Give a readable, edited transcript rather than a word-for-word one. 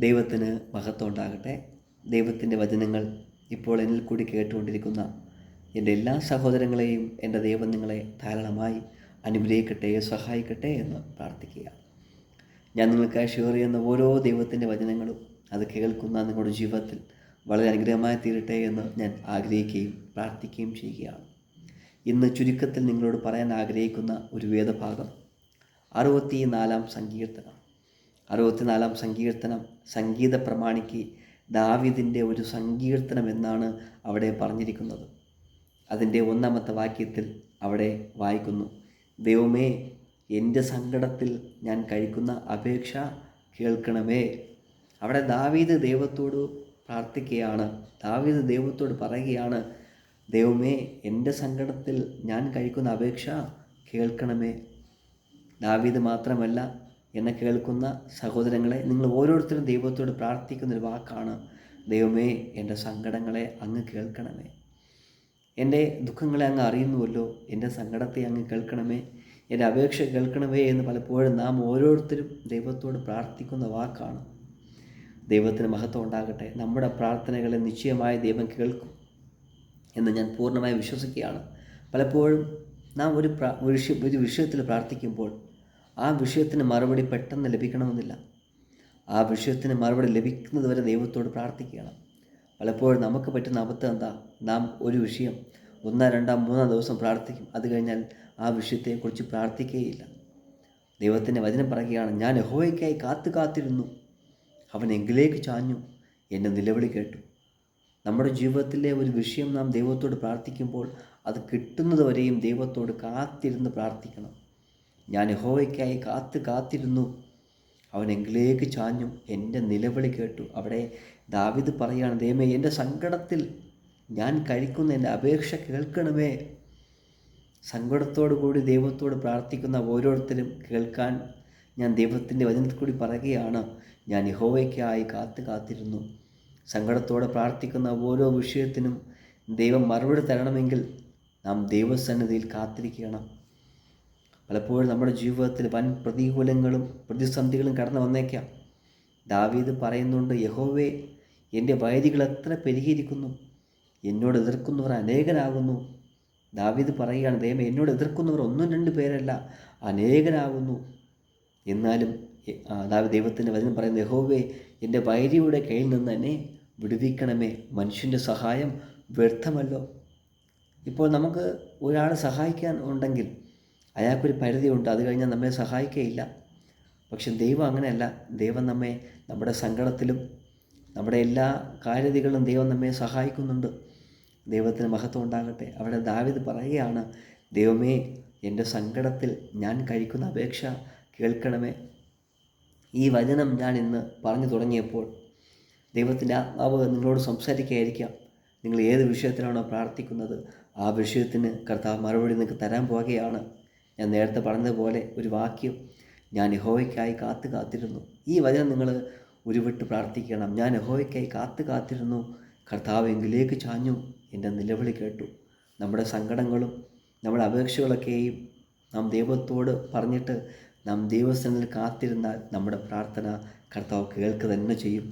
ദൈവത്തിന് മഹത്വം ഉണ്ടാകട്ടെ. ദൈവത്തിൻ്റെ വചനങ്ങൾ ഇപ്പോൾ എന്നിൽ കൂടി കേട്ടുകൊണ്ടിരിക്കുന്ന എൻ്റെ എല്ലാ സഹോദരങ്ങളെയും എൻ്റെ ദൈവം നിങ്ങളെ ധാരാളമായി അനുഗ്രഹിക്കട്ടെ, സഹായിക്കട്ടെ എന്ന് പ്രാർത്ഥിക്കുക. ഞാൻ നിങ്ങൾക്കായി ഷെയർ ചെയ്യുന്ന ഓരോ ദൈവത്തിൻ്റെ വചനങ്ങളും അത് കേൾക്കുന്ന നിങ്ങളുടെ ജീവിതത്തിൽ വളരെ അനുഗ്രഹമായി തീരട്ടെ എന്ന് ഞാൻ ആഗ്രഹിക്കുകയും പ്രാർത്ഥിക്കുകയും ചെയ്യുകയാണ്. ഇന്ന് ചുരുക്കത്തിൽ നിങ്ങളോട് പറയാൻ ആഗ്രഹിക്കുന്ന ഒരു വേദഭാഗം 64-ാം സങ്കീർത്തനം. 64-ാം സങ്കീർത്തനം സംഗീത പ്രമാണിക്ക് ദാവീദിൻ്റെ ഒരു സങ്കീർത്തനം എന്നാണ് അവിടെ പറഞ്ഞിരിക്കുന്നത്. അതിൻ്റെ 1-ാമത്തെ വാക്യത്തിൽ അവിടെ വായിക്കുന്നു, ദൈവമേ എൻ്റെ സങ്കടത്തിൽ ഞാൻ കഴിക്കുന്ന അപേക്ഷ കേൾക്കണമേ. അവിടെ ദാവീദ് ദൈവത്തോട് പ്രാർത്ഥിക്കുകയാണ്. ദാവീദ് ദൈവത്തോട് പറയുകയാണ്, ദൈവമേ എൻ്റെ സങ്കടത്തിൽ ഞാൻ കഴിക്കുന്ന അപേക്ഷ കേൾക്കണമേ. ദാവീദ് മാത്രമല്ല, എന്നെ കേൾക്കുന്ന സഹോദരങ്ങളെ, നിങ്ങൾ ഓരോരുത്തരും ദൈവത്തോട് പ്രാർത്ഥിക്കുന്നൊരു വാക്കാണ്, ദൈവമേ എൻ്റെ സങ്കടങ്ങളെ അങ്ങ് കേൾക്കണമേ. എൻ്റെ ദുഃഖങ്ങളെ അങ്ങ് അറിയുന്നുവല്ലോ, എൻ്റെ സങ്കടത്തെ അങ്ങ് കേൾക്കണമേ, എൻ്റെ അപേക്ഷ കേൾക്കണമേ എന്ന് പലപ്പോഴും നാം ഓരോരുത്തരും ദൈവത്തോട് പ്രാർത്ഥിക്കുന്ന വാക്കാണ്. ദൈവത്തിന് മഹത്വം ഉണ്ടാകട്ടെ. നമ്മുടെ പ്രാർത്ഥനകളെ നിശ്ചയമായി ദൈവം കേൾക്കും എന്ന് ഞാൻ പൂർണ്ണമായി വിശ്വസിക്കുകയാണ്. പലപ്പോഴും നാം ഒരു വിഷയത്തിൽ പ്രാർത്ഥിക്കുമ്പോൾ ആ വിഷയത്തിന് മറുപടി പെട്ടെന്ന് ലഭിക്കണമെന്നില്ല. ആ വിഷയത്തിന് മറുപടി ലഭിക്കുന്നത് വരെ ദൈവത്തോട് പ്രാർത്ഥിക്കണം. പലപ്പോഴും നമുക്ക് പറ്റുന്ന അബദ്ധം എന്താ, നാം ഒരു വിഷയം 1, 2, 3 ദിവസം പ്രാർത്ഥിക്കും, അത് കഴിഞ്ഞാൽ ആ വിഷയത്തെക്കുറിച്ച് പ്രാർത്ഥിക്കുകയില്ല. ദൈവത്തിൻ്റെ വചനം പറയുകയാണ്, ഞാൻ യഹോവയ്ക്കായി കാത്തിരുന്നു, അവൻ എങ്കിലേക്ക് ചാഞ്ഞു, എൻ്റെ നിലവിളി കേട്ടു. നമ്മുടെ ജീവിതത്തിലെ ഒരു വിഷയം നാം ദൈവത്തോട് പ്രാർത്ഥിക്കുമ്പോൾ അത് കിട്ടുന്നത് വരെയും ദൈവത്തോട് കാത്തിരുന്ന് പ്രാർത്ഥിക്കണം. ഞാൻ യഹോവയ്ക്കായി കാത്തിരുന്നു, അവൻ എങ്കിലേക്ക് ചാഞ്ഞു, എൻ്റെ നിലവിളി കേട്ടു. അവിടെ ദാവീദ് പറയുകയാണ്, ദൈവമേ എൻ്റെ സങ്കടത്തിൽ ഞാൻ കഴിക്കുന്ന എൻ്റെ അപേക്ഷ കേൾക്കണമേ. സങ്കടത്തോടു കൂടി ദൈവത്തോട് പ്രാർത്ഥിക്കുന്ന ഓരോരുത്തരും കേൾക്കാൻ ഞാൻ ദൈവത്തിൻ്റെ വചനത്തിൽ കൂടി പറയുകയാണ്, ഞാൻ യഹോവയ്ക്കായി കാത്തിരുന്നു. സങ്കടത്തോടെ പ്രാർത്ഥിക്കുന്ന ഓരോ വിഷയത്തിനും ദൈവം മറുപടി തരണമെങ്കിൽ നാം ദൈവസന്നിധിയിൽ കാത്തിരിക്കണം. പലപ്പോഴും നമ്മുടെ ജീവിതത്തിൽ വൻ പ്രതികൂലങ്ങളും പ്രതിസന്ധികളും കടന്നു വന്നേക്കാം. ദാവീദ് പറയുന്നുണ്ട്, യഹോവേ എൻ്റെ വൈരികൾ എത്ര പെരുകിയിരിക്കുന്നു, എന്നോട് എതിർക്കുന്നവർ അനേകനാകുന്നു. ദാവീദ് പറയുകയാണ്, ദൈവമേ എന്നോട് എതിർക്കുന്നവർ 1-2 പേരല്ല, അനേകനാകുന്നു. എന്നാലും ദൈവത്തിൻ്റെ വചനം പറയുന്നത്, യഹോവേ എൻ്റെ വൈരിയുടെ കയ്യിൽ നിന്ന് എന്നെ വിടുവിക്കണമേ. മനുഷ്യൻ്റെ സഹായം വ്യർത്ഥമല്ലോ. ഇപ്പോൾ നമുക്ക് ഒരാളെ സഹായിക്കാൻ ഉണ്ടെങ്കിൽ അയാൾക്കൊരു പരിധിയുണ്ട്, അത് കഴിഞ്ഞാൽ നമ്മെ സഹായിക്കുകയില്ല. പക്ഷെ ദൈവം അങ്ങനെയല്ല. ദൈവം നമ്മെ നമ്മുടെ സങ്കടത്തിലും നമ്മുടെ എല്ലാ കാര്യതകളും ദൈവം നമ്മെ സഹായിക്കുന്നുണ്ട്. ദൈവത്തിന് മഹത്വം ഉണ്ടാകട്ടെ. അവിടെ ദാവീദ് പറയുകയാണ്, ദൈവമേ എൻ്റെ സങ്കടത്തിൽ ഞാൻ കഴിക്കുന്ന അപേക്ഷ കേൾക്കണമേ. ഈ വചനം ഞാൻ ഇന്ന് പറഞ്ഞു തുടങ്ങിയപ്പോൾ ദൈവത്തിൻ്റെ ആത്മാവ് നിങ്ങളോട് സംസാരിക്കുകയായിരിക്കാം. നിങ്ങൾ ഏത് വിഷയത്തിലാണോ പ്രാർത്ഥിക്കുന്നത് ആ വിഷയത്തിന് കർത്താവ് മറുപടി നിങ്ങൾക്ക് തരാൻ പോകുകയാണ്. ഞാൻ നേരത്തെ പറഞ്ഞതുപോലെ ഒരു വാക്യം, ഞാൻ യഹോവയ്ക്കായി കാത്തിരുന്നു. ഈ വചനം നിങ്ങൾ ഉരുവിട്ട് പ്രാർത്ഥിക്കണം. ഞാൻ യഹോവയ്ക്കായി കാത്തിരുന്നു, കർത്താവ് എങ്കിലേക്ക് ചാഞ്ഞു, എൻ്റെ നിലവിളി കേട്ടു. നമ്മുടെ സങ്കടങ്ങളും നമ്മുടെ അപേക്ഷകളൊക്കെയും നാം ദൈവത്തോട് പറഞ്ഞിട്ട് നാം ദൈവസന്നിധിയിൽ കാത്തിരുന്നാൽ നമ്മുടെ പ്രാർത്ഥന കർത്താവ് കേൾക്കുക തന്നെ ചെയ്യും.